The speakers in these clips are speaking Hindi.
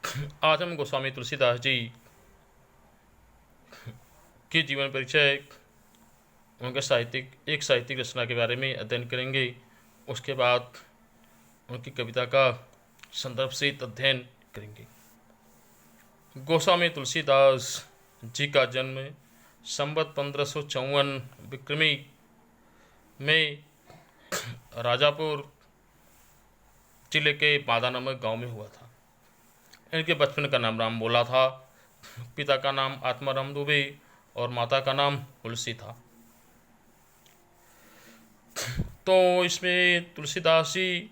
आज हम गोस्वामी तुलसीदास जी के जीवन परिचय, उनके साहित्यिक रचना के बारे में अध्ययन करेंगे। उसके बाद उनकी कविता का संदर्भ से अध्ययन करेंगे। गोस्वामी तुलसीदास जी का जन्म संवत 1554 विक्रमी में राजापुर जिले के बादा नामक गांव में हुआ था। इनके बचपन का नाम राम बोला था। पिता का नाम आत्माराम दुबे और माता का नाम तुलसी था। तो इसमें तुलसीदास जी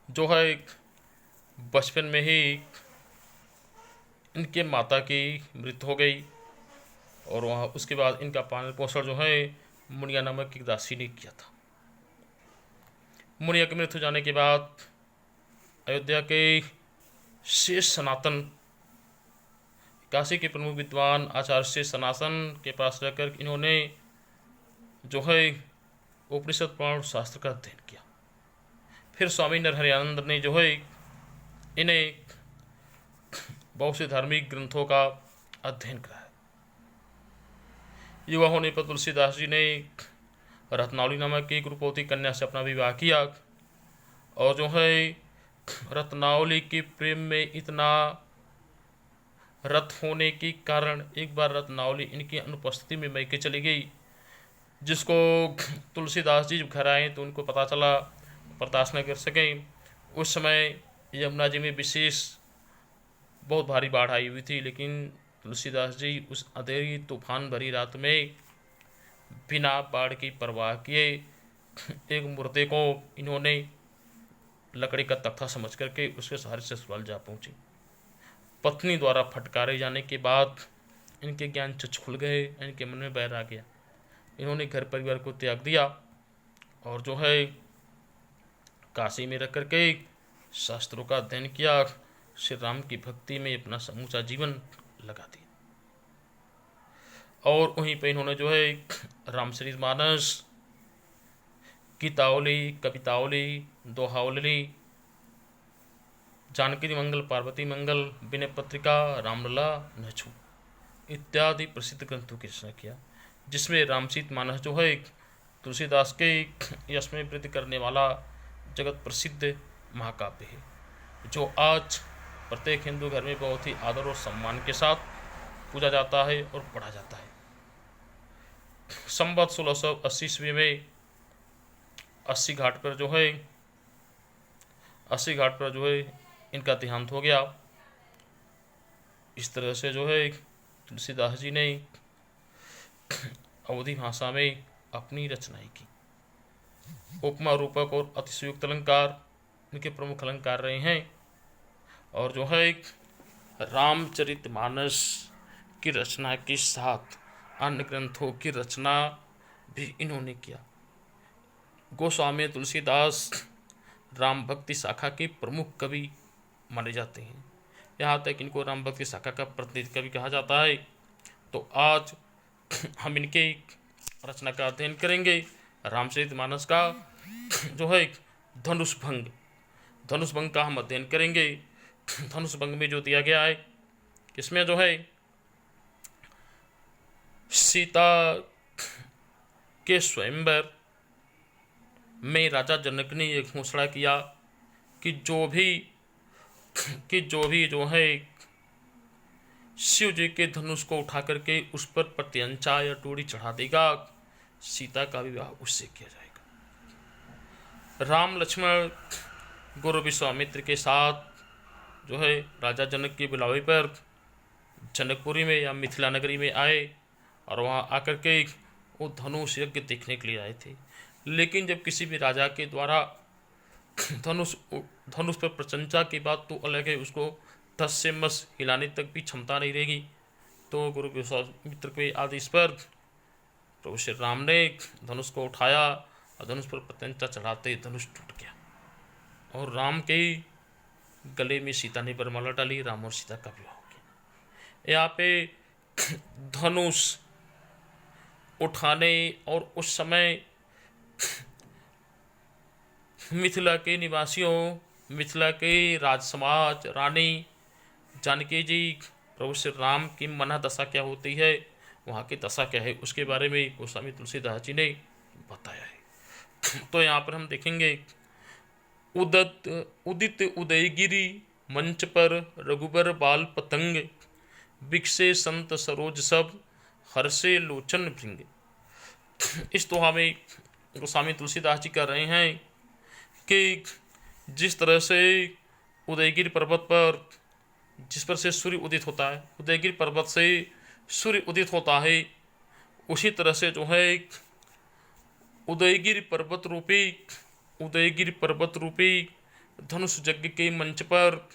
जो है बचपन में ही इनके माता की मृत्यु हो गई और वहाँ उसके बाद इनका पालन पोषण जो है मुनिया नामक एक दासी ने किया था। मुनिया की मृत्यु जाने के बाद अयोध्या के शेष सनातन काशी के प्रमुख विद्वान आचार्य शेष सनातन के पास रहकर इन्होंने जो है उपनिषद पुराण शास्त्र का अध्ययन किया। फिर स्वामी नरहरियानंद ने जो है इन्हें बहुत से धार्मिक ग्रंथों का अध्ययन कराया। युवा होने पर तुलसीदास जी ने रत्नावली नामक एक रूपवती कन्या से अपना विवाह किया और जो है रत्नावली के प्रेम में इतना रत होने के कारण एक बार रत्नावली इनकी अनुपस्थिति में मैके चली गई, जिसको तुलसीदास जी जब घर आए तो उनको पता चला, बर्दाश्त न कर सके। उस समय यमुना जी में विशेष बहुत भारी बाढ़ आई हुई थी, लेकिन तुलसीदास जी उस अंधेरी तूफान भरी रात में बिना बाढ़ की परवाह किए एक मुर्दे को इन्होंने लकड़ी का तख्ता समझ करके उसके सहारे से ससुराल जा पहुँचे। पत्नी द्वारा फटकारे जाने के बाद इनके ज्ञान चच खुल गए, इनके मन में बैर आ गया। इन्होंने घर परिवार को त्याग दिया और जो है काशी में रह करके शास्त्रों का अध्ययन किया, श्री राम की भक्ति में अपना समूचा जीवन लगा दिया। और वहीं पे इन्होंने जो है रामचरितमानस, गीतावली, कवितावली, दोहावली, जानकी मंगल, पार्वती मंगल, विनय पत्रिका, रामलला, नछू इत्यादि प्रसिद्ध ग्रंथों की रचना किया, जिसमें रामचरितमानस जो है तुलसीदास के यश में वृद्धि करने वाला जगत प्रसिद्ध महाकाव्य है, जो आज प्रत्येक हिंदू घर में बहुत ही आदर और सम्मान के साथ पूजा जाता है और पढ़ा जाता है। संवत 1680 ईस्वी में 80 घाट पर जो है इनका देहांत हो गया। इस तरह से जो है तुलसीदास जी ने अवधी भाषा में अपनी रचनाएं की। उपमा, रूपक और अतिशयोक्त अलंकार इनके प्रमुख अलंकार रहे हैं। और जो है रामचरितमानस की रचना के साथ अन्य ग्रंथों की रचना भी इन्होंने किया। गोस्वामी तुलसीदास राम भक्ति शाखा के प्रमुख कवि माने जाते हैं। यहाँ तक इनको राम भक्ति शाखा का प्रतिनिधि कवि कहा जाता है। तो आज हम इनके रचना का अध्ययन करेंगे। रामचरितमानस का जो है धनुष भंग का हम अध्ययन करेंगे। धनुष भंग में जो दिया गया है, इसमें जो है सीता के स्वयंवर में राजा जनक ने एक घोषणा किया कि जो भी जो है शिव जी के धनुष को उठा करके उस पर प्रत्यंचा या डोरी चढ़ा देगा, सीता का विवाह उससे किया जाएगा। राम लक्ष्मण गुरु विश्वामित्र के साथ जो है राजा जनक के बुलावे पर जनकपुरी में या मिथिला नगरी में आए और वहाँ आकर के वो धनुष यज्ञ देखने के लिए आए थे। लेकिन जब किसी भी राजा के द्वारा धनुष पर प्रशंसा की बात तो अलग है, उसको 10 से मस हिलाने तक भी क्षमता नहीं रहेगी। तो गुरु विश्वामित्र के आदेश पर प्रभु श्री राम ने धनुष को उठाया और धनुष पर प्रत्यंचा चढ़ाते धनुष टूट गया और राम के गले में सीता ने वरमाला डाली। राम और सीता का विवाह हो गया। यहाँ पे धनुष उठाने और उस समय मिथिला के निवासियों मिथिला के राजसमाज रानी जानकी जी प्रभु श्री राम की मना दशा क्या होती है, वहाँ की दशा क्या है, उसके बारे में गोस्वामी तुलसीदास जी ने बताया है। तो यहाँ पर हम देखेंगे उदित उदयगिरी मंच पर रघुबर बाल पतंग, बिकसे संत सरोज सब हर्षे लोचन भृंग। इस दोहा में गोस्वामी तुलसीदास जी कह रहे हैं कि जिस तरह से उदयगिरी पर्वत पर, जिस पर से सूर्य उदित होता है, उदयगिरी पर्वत से सूर्य उदित होता है, उसी तरह से जो है उदयगिरी पर्वत रूपी धनुष यज्ञ के मंच पर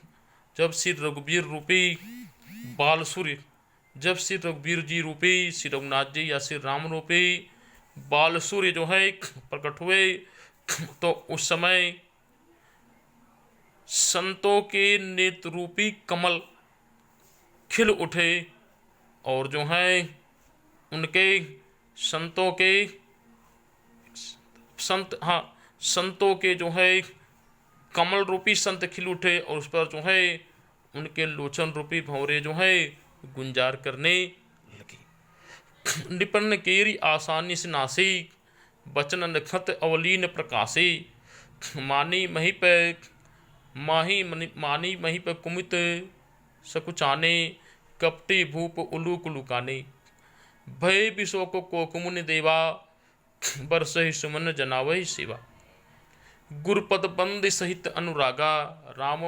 जब श्री रघुवीर रूपी बाल सूर्य, जब श्री रघुवीर जी रूपी श्री रघुनाथ जी या श्री राम रूपी बाल सूर्य जो है प्रकट हुए, तो उस समय संतों के नेत्र रूपी कमल खिल उठे और जो है उनके संतों के जो है कमल रूपी संत खिल उठे और उस पर जो है उनके लोचन रूपी भंवरे जो है गुंजार करने लगी। निपन्न केरी आसानी से नासी, बचन नखत अवलीन प्रकाशी, मानी मही पे कुमित सकुचाने, कपटी भूप उलूक लुकाने, भय विशोक को कुमुन देवा, बरसहि सुमन जनावहि सेवा, गुरुपद बंद सहित अनुरागा, राम